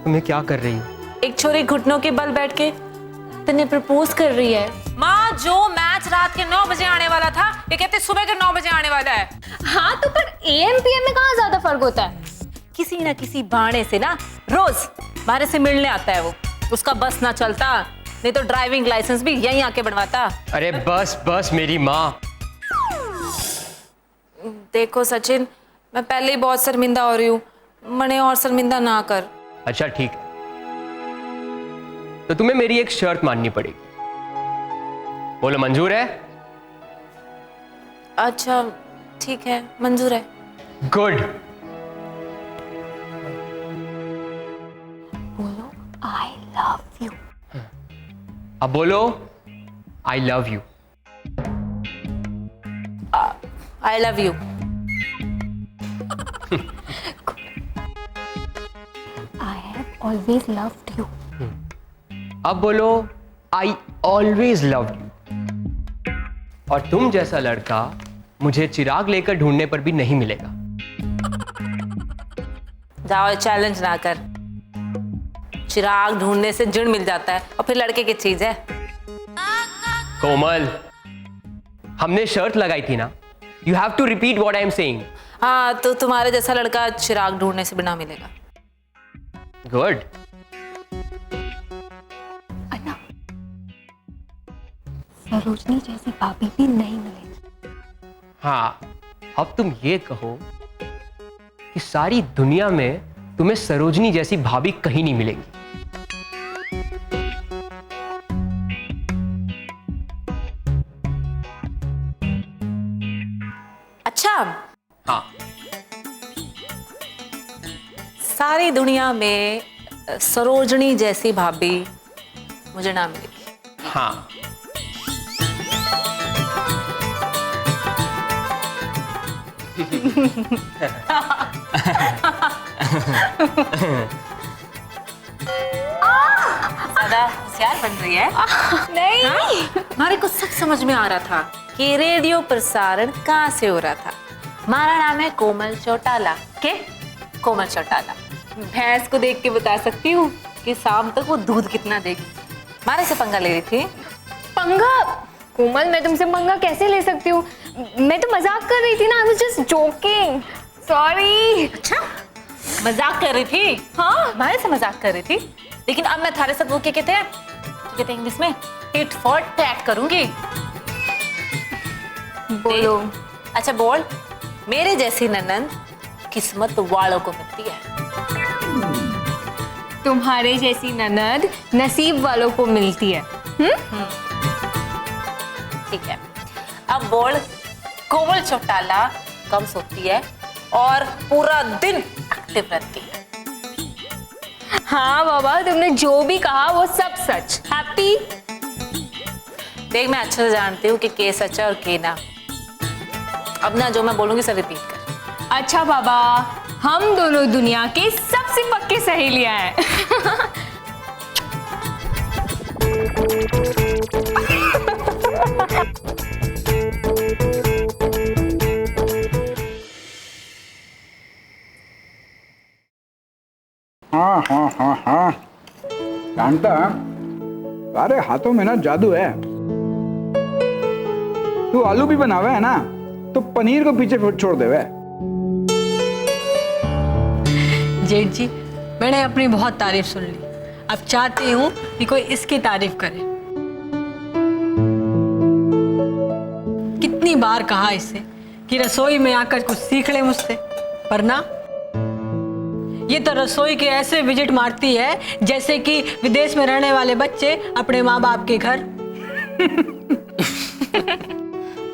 तुम्हें क्या कर रही हो? एक छोरी घुटनों के बल बैठ के तन्ने प्रपोज कर रही है। माँ, जो मैच रात के 9 बजे आने वाला था, ये कहते सुबह के 9 बजे आने वाला है। हाँ तो पर AM PM में कहाँ ज्यादा फर्क होता है? किसी ना किसी बहाने से ना रोज बाहर से मिलने आता है वो। उसका बस ना चलता, नहीं तो ड्राइविंग लाइसेंस भी यहीं आके बनवाता। अरे बस बस मेरी माँ। देखो सचिन, मैं पहले ही बहुत शर्मिंदा हो रही हूँ, मने और शर्मिंदा ना कर। अच्छा ठीक है, तो तुम्हें मेरी एक शर्त माननी पड़ेगी। बोलो, मंजूर है? अच्छा ठीक है, मंजूर है। गुड। बोलो I love you। अब बोलो, I love you. I love you. I have always loved you। अब बोलो, आई ऑलवेज लव यू। और तुम जैसा लड़का मुझे चिराग लेकर ढूंढने पर भी नहीं मिलेगा। जाओ, चैलेंज ना कर। चिराग ढूंढने से जिण मिल जाता है और फिर लड़के की चीज है। कोमल, हमने शर्त लगाई थी ना, you have to repeat what I am saying. हाँ, तो तुम्हारे जैसा लड़का चिराग ढूंढने से बिना मिलेगा। गुड। अन्ना, सरोजनी जैसी भाभी भी नहीं मिलेगी। हाँ, अब तुम ये कहो कि सारी दुनिया में तुम्हें सरोजनी जैसी भाभी कहीं नहीं मिलेगी। अच्छा, हाँ, सारी दुनिया में सरोजनी जैसी भाभी मुझे ना मिलेगी। हाँ। ज्यादा होशियार बन रही है। नहीं। हमारे को सब समझ में आ रहा था कि रेडियो प्रसारण कहाँ से हो रहा था। हमारा नाम है कोमल चौटाला। के कोमल चौटाला। भैंस को देख के बता सकती हूँ कि शाम तक वो दूध कितना देगी। हमारे से पंगा ले रही थी। पंगा? कोमल, मैं तुमसे पंगा कैसे ले सकती हूँ? मैं तो मजाक कर रही थी ना। I was just joking। Sorry। अच्छा, मजाक कर रही थी? हाँ, हमारे से मजाक कर रही थी। लेकिन अब मैं थारे साथ वो क्या कहते हैं इंग्लिश में, टिट फॉर टैट करूंगी। बोलो। अच्छा बोल, मेरे जैसी ननंद किस्मत वालों को मिलती है। तुम्हारे जैसी ननद नसीब वालों को मिलती है। ठीक है, अब बोल, कोमल चौटाला कम सोती है और पूरा दिन एक्टिव रहती है। हाँ बाबा, तुमने जो भी कहा वो सब सच। हैप्पी? देख, मैं अच्छे से जानती हूँ कि के सच है और के ना। अब ना जो मैं बोलूंगी सब रिपीट कर। अच्छा बाबा, हम दोनों दुनिया के सबसे पक्के सहेलियां हैं। हाँ हाँ हाँ हाँ, जानता, सारे हाथों में ना जादू है। तू आलू भी बनावे है ना, तो पनीर को पीछे छोड़ देवे। जेठ जी, मैंने अपनी बहुत तारीफ सुन ली। अब चाहती हूँ कि कोई इसकी तारीफ करे। कितनी बार कहा इससे कि रसोई में आकर कुछ सीख ले मुझसे, पर ना, ये तो रसोई के ऐसे विजिट मारती है जैसे कि विदेश में रहने वाले बच्चे अपने माँ बाप के घर।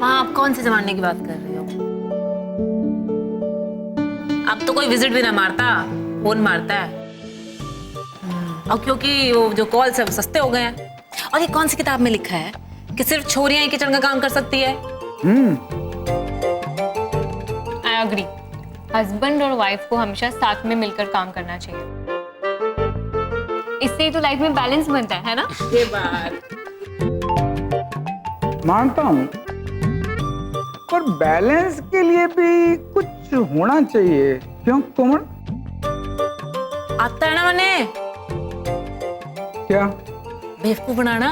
माँ, आप कौन से जमाने की बात कर रही हो? अब तो कोई विजिट भी ना मारता, फोन मारता है। और क्योंकि वो जो कॉल सब सस्ते हो गए हैं। और ये कौन सी किताब में लिखा है कि सिर्फ छोरियां ही किचन का काम कर सकती है? I agree. हस्बैंड और वाइफ को हमेशा साथ में मिलकर काम करना चाहिए। इससे ही तो लाइफ में बैलेंस बनता है ना? ये बात मानता हूँ, पर बैलेंस के लिए भी कुछ होना चाहिए। क्यों कोमल? आता है ना मैंने क्या? बेवकूफ बनाना।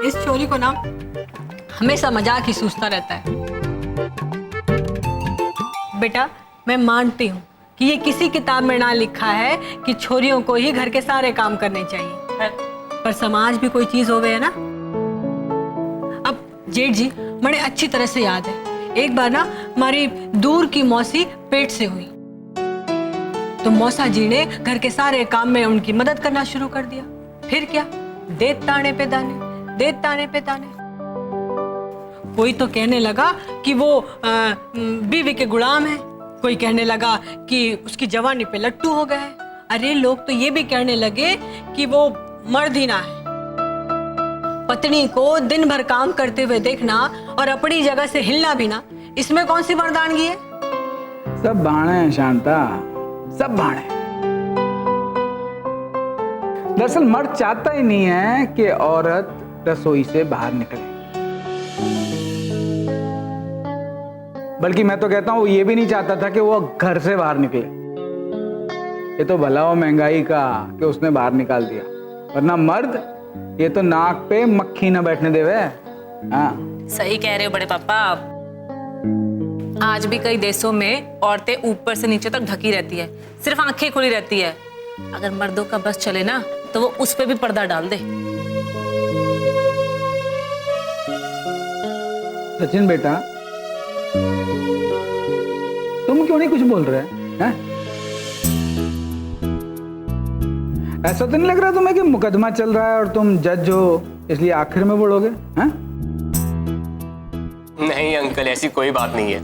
इस छोरी को ना हमेशा मजाक ही सूझता रहता है। बेटा मैं मानती हूँ कि ये किसी किताब में ना लिखा है कि छोरियों को ही घर के सारे काम करने चाहिए, पर समाज भी कोई चीज हो गई है ना। अब जेठ जी मुझे अच्छी तरह से याद है, एक बार ना हमारी दूर की मौसी पेट से हुई, तो मौसा जी ने घर के सारे काम में उनकी मदद करना शुरू कर दिया। फिर क्या, दे ताने पे दाने, दे ताने पे ताने। कोई तो कहने लगा कि वो बीवी के गुलाम है, कोई कहने लगा कि उसकी जवानी पे लट्टू हो गया है। अरे लोग तो ये भी कहने लगे कि वो मर्द ही ना है। पत्नी को दिन भर काम करते हुए देखना और अपनी जगह से हिलना भी ना, इसमें कौन सी मर्दानगी है? सब भाड़े हैं शांता, सब भाड़े। दरअसल मर्द चाहता ही नहीं है कि औरत रसोई से बाहर निकले, बल्कि मैं तो कहता हूं वो ये भी नहीं चाहता था कि वो घर से बाहर निकले। ये तो भला हो महंगाई का कि उसने बाहर निकाल दिया, वरना मर्द ये तो नाक पे मक्खी ना बैठने देवे। हाँ सही कह रहे हो बड़े पापा आप। आज भी कई देशों में औरतें ऊपर से नीचे तक ढकी रहती है, सिर्फ आंखें खुली रहती है। अगर मर्दों का बस चले ना तो वो उस पे भी पर्दा डाल दे। सचिन बेटा, तुम क्यों नहीं कुछ बोल रहे हैं? ऐसा तो नहीं लग रहा तुम्हें कि मुकदमा चल रहा है और तुम जज हो इसलिए आखिर में बोलोगे? हैं? नहीं अंकल, ऐसी कोई बात नहीं है।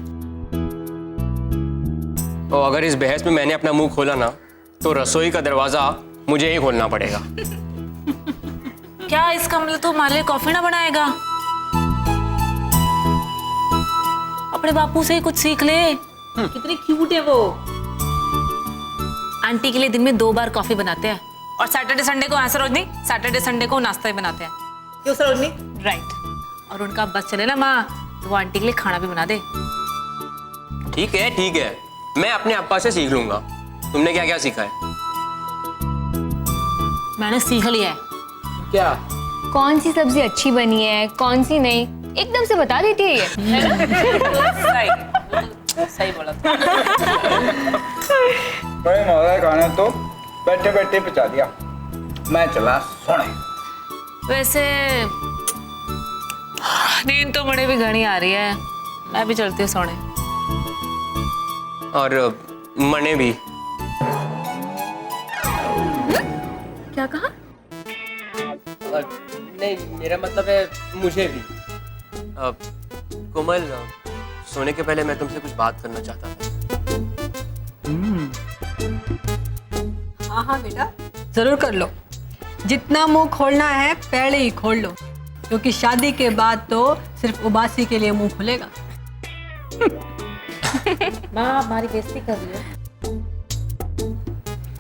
और अगर इस बहस में मैंने अपना मुंह खोला ना तो रसोई का दरवाजा मुझे ही खोलना पड़ेगा। क्या इसका मतलब तो हमारे लिए कॉफी ना बनाएगा? अपने बापू से ही कुछ सीख ले। कितनी क्यूट है वो। आंटी के लिए दिन में 2 बार कॉफी बनाते हैं और सैटरडे संडे को सरोजनी, सैटरडे संडे को नाश्ता ही बनाते हैं। क्यों सरोजनी? राइट। और उनका बस चले ना माँ तो वो आंटी के लिए खाना भी बना दे। ठीक है, मैं अपने अप्पा से सीख लूंगा। तुमने क्या क्या सीखा है? मैंने सीख लिया है। क्या? कौन सी सब्जी अच्छी बनी है, कौन सी नहीं, एकदम से बता देती है ये। सही बोला। बड़े मजा खाने तो बैठे बैठे पचा दिया। मैं चला सोने। वैसे नींद तो बड़े भी घनी आ रही है, मैं भी चलती हूँ सोने। और मने भी। क्या कहा? नहीं, मेरा मतलब है मुझे भी। कोमल, सोने के पहले मैं तुमसे कुछ बात करना चाहता था। हाँ बेटा, जरूर कर लो। जितना मुंह खोलना है पहले ही खोल लो, क्योंकि शादी के बाद तो सिर्फ उबासी के लिए मुंह खुलेगा। माँ हमारी बेइज्जती कर रही है।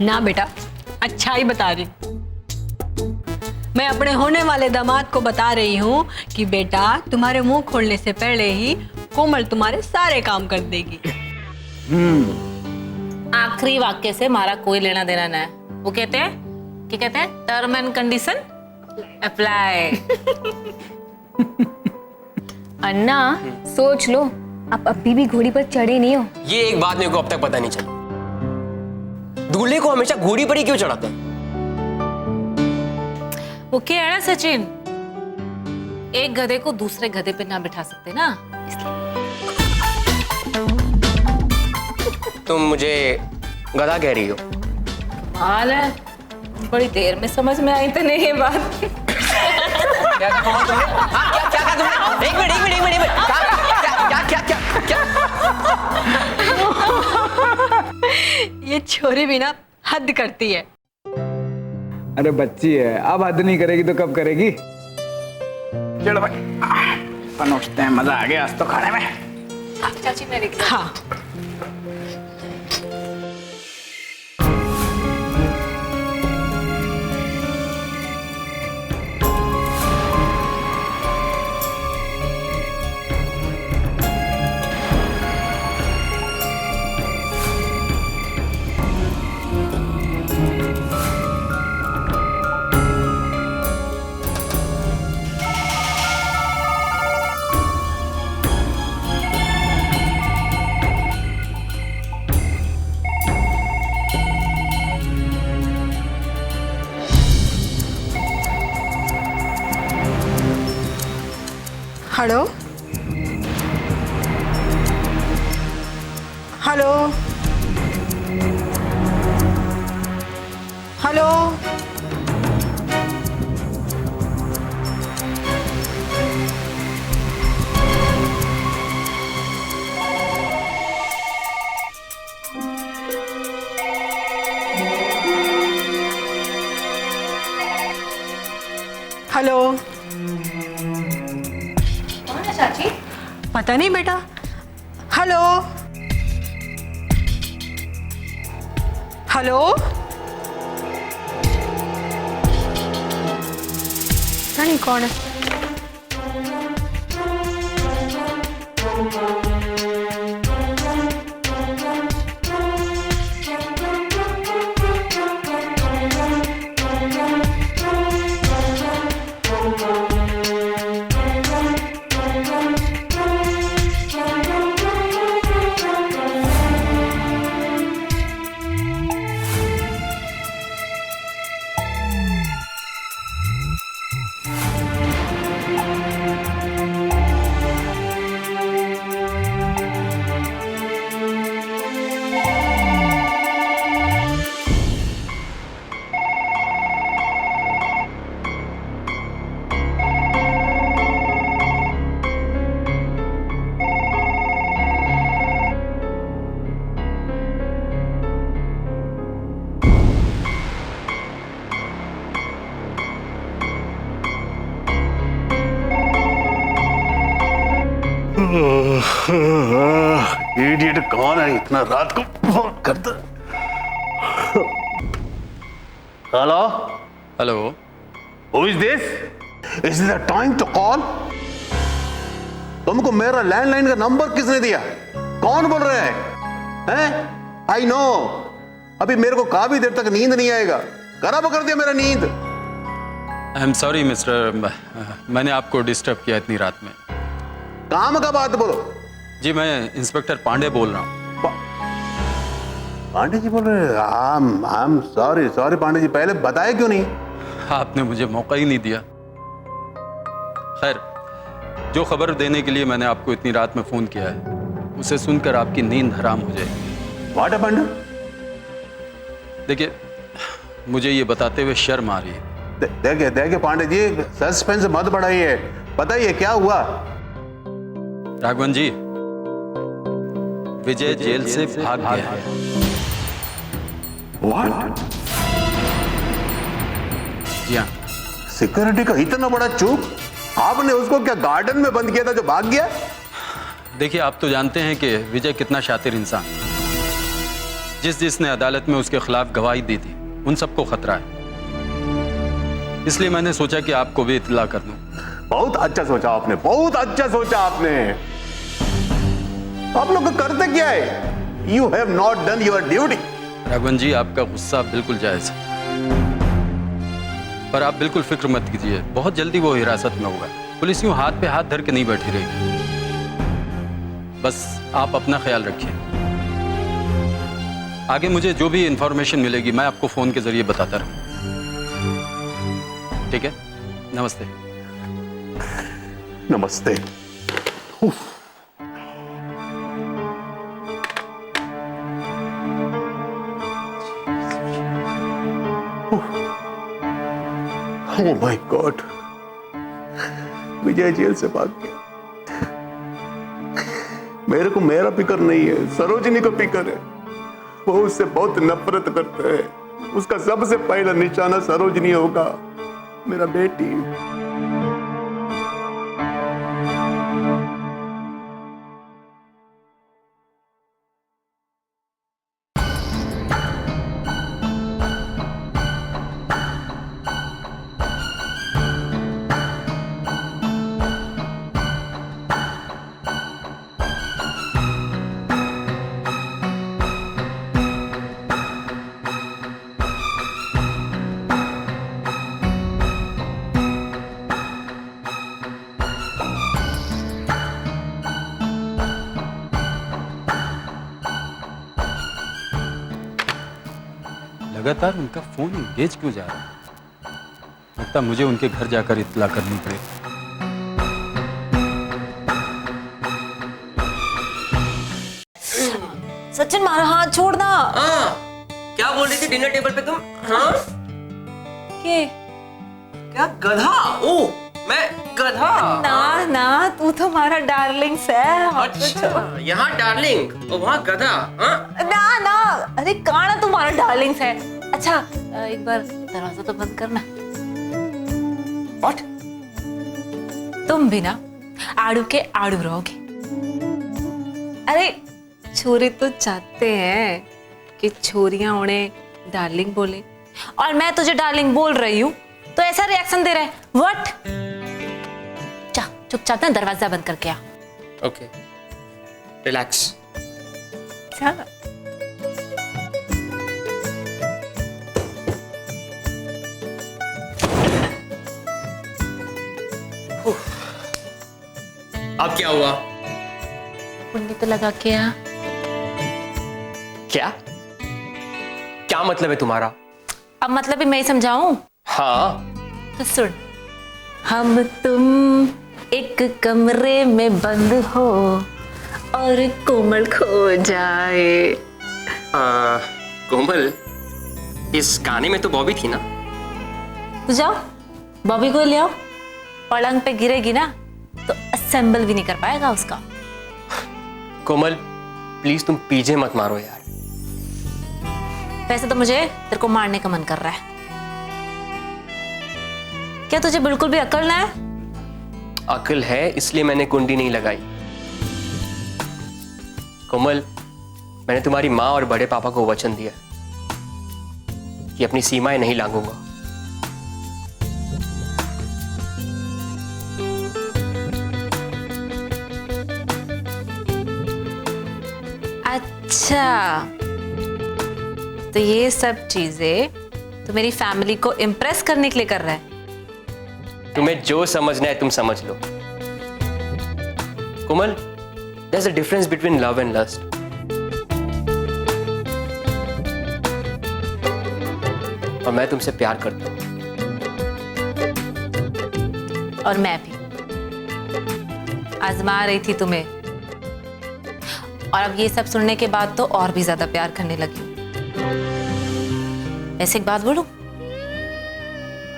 ना बेटा, अच्छा ही बता रही। मैं अपने होने वाले दामाद को बता रही हूँ कि बेटा तुम्हारे मुंह खोलने से पहले ही कोमल तुम्हारे सारे काम कर देगी। आखिरी वाक्य से हमारा कोई लेना देना ना है। वो कहते हैं क्या कहते हैं, टर्म एंड कंडीशन अप्लाई। अन्ना सोच लो, आप अभी भी घोड़ी पर चढ़े नहीं हो। ये एक बात मेरे को अब तक पता नहीं चली, दूल्हे को हमेशा घोड़ी पर ही क्यों चढ़ाते हैं? वो क्या है ना सचिन, एक गधे को दूसरे गधे पे ना बिठा सकते ना, इसलिए। तुम मुझे गधा कह रही हो? हाल है, बड़ी देर में समझ में आई तो नहीं ये बात। क्या कहा तुमने? एक मिनट। क्या? ये छोरी भी ना हद करती है। अरे बच्ची है, अब हद नहीं करेगी तो कब करेगी? चलो भाई, पनोसते हैं। मजा आ गया आज तो खाने में। चाची मेरे लिए। हाँ हेलो हेलो हेलो हेलो। कौन है चाची? पता नहीं बेटा। Hello hello. पता नहीं कौन है। इडियट कौन है इतना रात को फोन करता? Hello hello. Who is this? Is this the time to call? तुमको मेरा लैंडलाइन का नंबर किसने दिया? कौन बोल रहे हैं? आई नो, अभी मेरे को काफी देर तक नींद नहीं आएगा, खराब कर दिया मेरा नींद। आई एम सॉरी मिस्टर, मैंने आपको डिस्टर्ब किया इतनी रात में। काम का बात बोलो। जी मैं इंस्पेक्टर पांडे बोल रहा हूँ। पांडे जी बोल रहे हैं? I am sorry sorry Pandey ji, पहले बताया क्यों नहीं? आपने मुझे मौका ही नहीं दिया। खैर, जो खबर देने के लिए मैंने आपको इतनी रात में फोन किया है उसे सुनकर आपकी नींद हराम हो जाएगी। What happened? देखिए, मुझे ये बताते हुए शर्म आ रही है। देखिए पांडे जी, सस्पेंस मत बढ़ाइए, बताइए क्या हुआ? राघवन जी, विजय जेल से भाग गया है। व्हाट? जी हाँ। सिक्योरिटी का इतना बड़ा चूक? आपने उसको क्या गार्डन में बंद किया था जो भाग गया? देखिए, आप तो जानते हैं कि विजय कितना शातिर इंसान। जिसने अदालत में उसके खिलाफ गवाही दी थी उन सबको खतरा है, इसलिए मैंने सोचा कि आपको भी इत्तला कर दूं। बहुत अच्छा सोचा आपने, बहुत अच्छा सोचा आपने। आप लोग करते क्या है? You have not done your duty. Raghavan ji, आपका गुस्सा बिल्कुल जायज है, पर आप बिल्कुल फिक्र मत कीजिए, बहुत जल्दी वो हिरासत में होगा। पुलिस यूं हाथ पे हाथ धर के नहीं बैठी रहेगी। बस आप अपना ख्याल रखिए। आगे मुझे जो भी इंफॉर्मेशन मिलेगी मैं आपको फोन के जरिए बताता रहूं। ठीक है? नमस्ते। नमस्ते। ओह माय गॉड, विजय जेल से भाग गया। मेरे को मेरा फिक्र नहीं है, सरोजिनी को फिक्र है। वो उससे बहुत नफरत करते हैं। उसका सबसे पहला निशाना सरोजिनी होगा, मेरा बेटी। लगातार उनका फोन एंगेज क्यों जा रहा है? लगता मुझे उनके घर जाकर इत्तला करनी पड़ेगी। छोड़ना। क्या बोल रही थी डिनर टेबल पे तुम? हाँ के क्या गधा? ओ मैं गधा? ना ना, तू तो हमारा डार्लिंग्स है। अच्छा यहाँ डार्लिंग और वहाँ गधा? हाँ ना ना, अरे काना तुम्हारा डार्लिंग्स है। अच्छा एक बार दरवाजा तो बंद करना। व्हाट? तुम भी ना आड़ू के आड़ू रहोगे। अरे छोरे तो चाहते हैं कि छोरियां उन्हें डार्लिंग बोले, और मैं तुझे डार्लिंग बोल रही हूँ तो ऐसा रिएक्शन दे रहा है। व्हाट? जा चुपचाप ना दरवाजा बंद करके आ। Okay relax. चल अब क्या हुआ? कुंडी तो लगा के आ। क्या क्या मतलब है तुम्हारा? अब मतलब ही मैं ही समझाऊं? हाँ तो सुन, हम तुम एक कमरे में बंद हो और कोमल खो जाए। कोमल, इस गाने में तो बॉबी थी ना? तो जाओ बॉबी को ले आओ, पलंग पे गिरेगी ना तो असेंबल भी नहीं कर पाएगा उसका। कोमल प्लीज तुम पीछे मत मारो यार। वैसे तो मुझे तेरे को मारने का मन कर रहा है। क्या तुझे बिल्कुल भी अकल ना है? अकल है इसलिए मैंने कुंडी नहीं लगाई। कोमल, मैंने तुम्हारी माँ और बड़े पापा को वचन दिया कि अपनी सीमाएं नहीं लांघूंगा। अच्छा, तो ये सब चीजें तो मेरी फैमिली को इम्प्रेस करने के लिए कर रहा है। तुम्हें जो समझना है तुम समझ लो। कोमल, there's a difference between love and lust. और मैं तुमसे प्यार करता हूं। और मैं भी आजमा रही थी तुम्हें, और अब ये सब सुनने के बाद तो और भी ज्यादा प्यार करने लगी हूं। ऐसे एक बात बोलूं,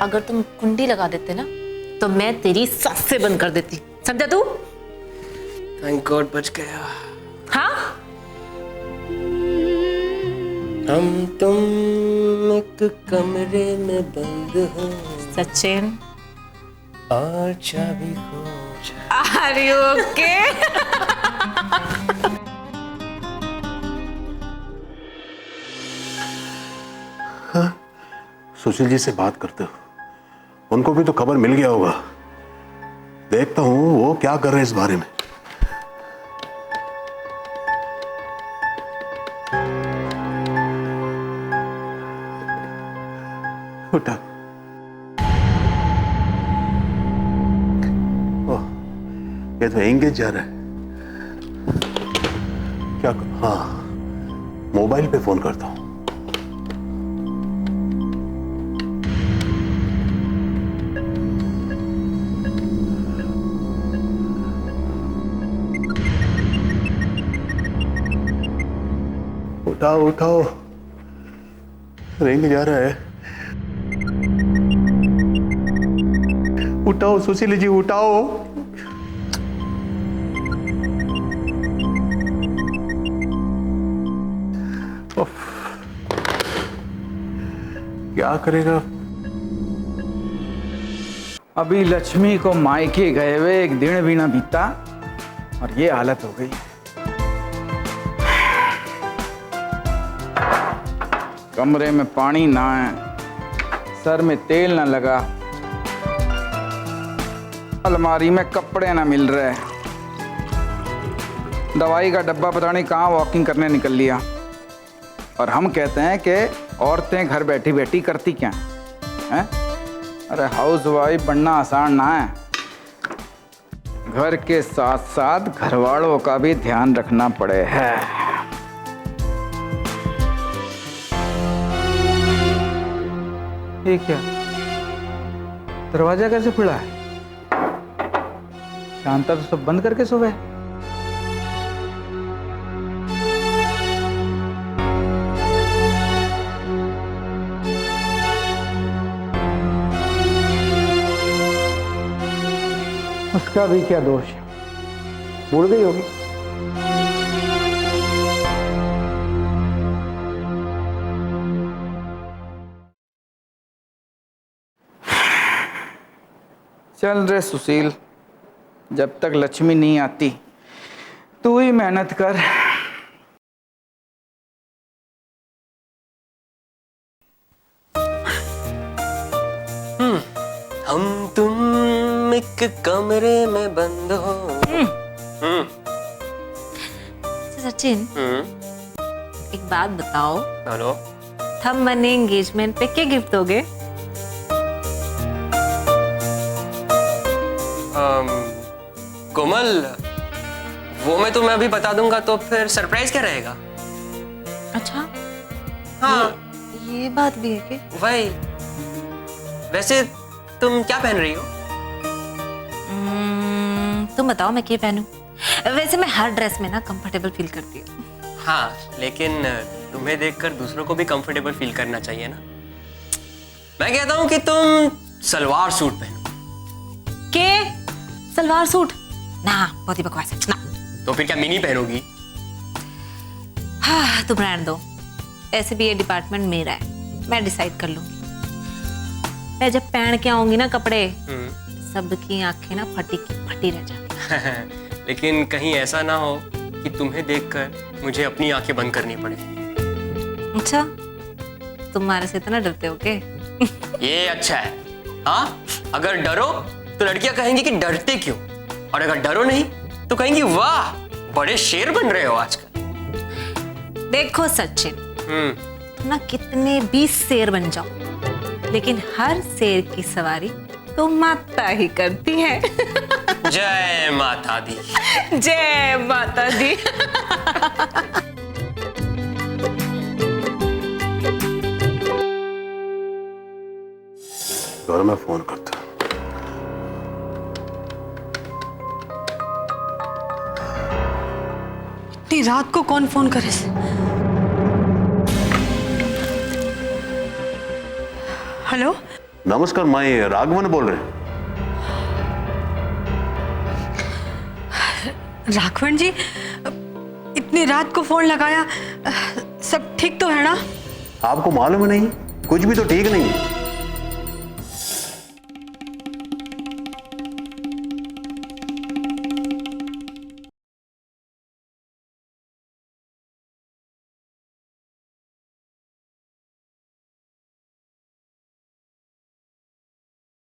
अगर तुम कुंडी लगा देते ना तो मैं तेरी सांस से बंद कर देती। समझा तू? थैंक गॉड बच गया। हाँ, हम तुम एक कमरे में बंद हो सचिन। और चाबी खो जाए। Are you okay? Sushil ji से बात करते हो, उनको भी तो खबर मिल गया होगा। देखता हूं वो क्या कर रहे हैं इस बारे में। उठा। ओह, ये तो एंगेज जा रहा है। क्या? हाँ, मोबाइल पे फोन करता हूं। उठाओ उठाओ, रिंग जा रहा है। उठाओ सुशील जी, उठाओ। क्या करेगा? अभी लक्ष्मी को मायके गए हुए एक दिन भी ना बीता और ये हालत हो गई। कमरे में पानी ना है, सर में तेल ना लगा, अलमारी में कपड़े ना मिल रहे, दवाई का डब्बा पता नहीं कहाँ वॉकिंग करने निकल लिया। और हम कहते हैं कि औरतें घर बैठी बैठी करती क्या हैं? अरे हाउस वाइफ बनना आसान ना है, घर के साथ साथ घरवालों का भी ध्यान रखना पड़े है। ये क्या, दरवाजा कैसे खुला है? शांता तो सब बंद करके सो गए। उसका भी क्या दोष है, भूल गई होगी। चल रे सुशील, जब तक लक्ष्मी नहीं आती तू ही मेहनत कर। हम तुम एक कमरे में बंद हो। सचिन, एक बात बताओ, हेलो, हम मने एंगेजमेंट पे क्या गिफ्ट दोगे? कोमल, वो मैं तुम्हें अभी बता दूंगा तो फिर सरप्राइज क्या रहेगा? अच्छा, हाँ, ये बात भी है कि वही। वैसे तुम क्या पहन रही हो? तुम बताओ मैं क्या पहनूं? वैसे मैं हर ड्रेस में ना कंफर्टेबल फील करती हूँ। हाँ, लेकिन तुम्हें देखकर दूसरों को भी कंफर्टेबल फील करना चाहिए ना। मैं कहता हूँ कि तुम सलवार सूट पहनो। के सलवार सूट? ना, बहुत ही बकवास है ना। तो फिर क्या मिनी पहनोगी? हाँ, तुम रहने दो, ऐसे भी ये डिपार्टमेंट मेरा है, मैं डिसाइड कर लूंगी। मैं जब पहन के आऊंगी ना कपड़े, सबकी आंखें ना फटी की फटी रह जाती। लेकिन कहीं ऐसा ना हो कि तुम्हें देखकर मुझे अपनी आंखें बंद करनी पड़े। अच्छा, तुम्हारे से इतना डरते हो के? ये अच्छा है। हाँ, अगर डरो तो लड़कियां कहेंगी कि डरते क्यों, और अगर डरो नहीं तो कहेंगी वाह बड़े शेर बन रहे हो आजकल। देखो सचिन, तुम ना कितने भी शेर बन जाओ, लेकिन हर शेर की सवारी तो माता ही करती है। जय माता दी। जय माता दी। और मैं फोन करता। इतनी रात को कौन फोन करे? हेलो, नमस्कार, मैं राघवन बोल रहे हैं। राघवन जी, इतनी रात को फोन लगाया, सब ठीक तो है ना? आपको मालूम नहीं, कुछ भी तो ठीक नहीं है।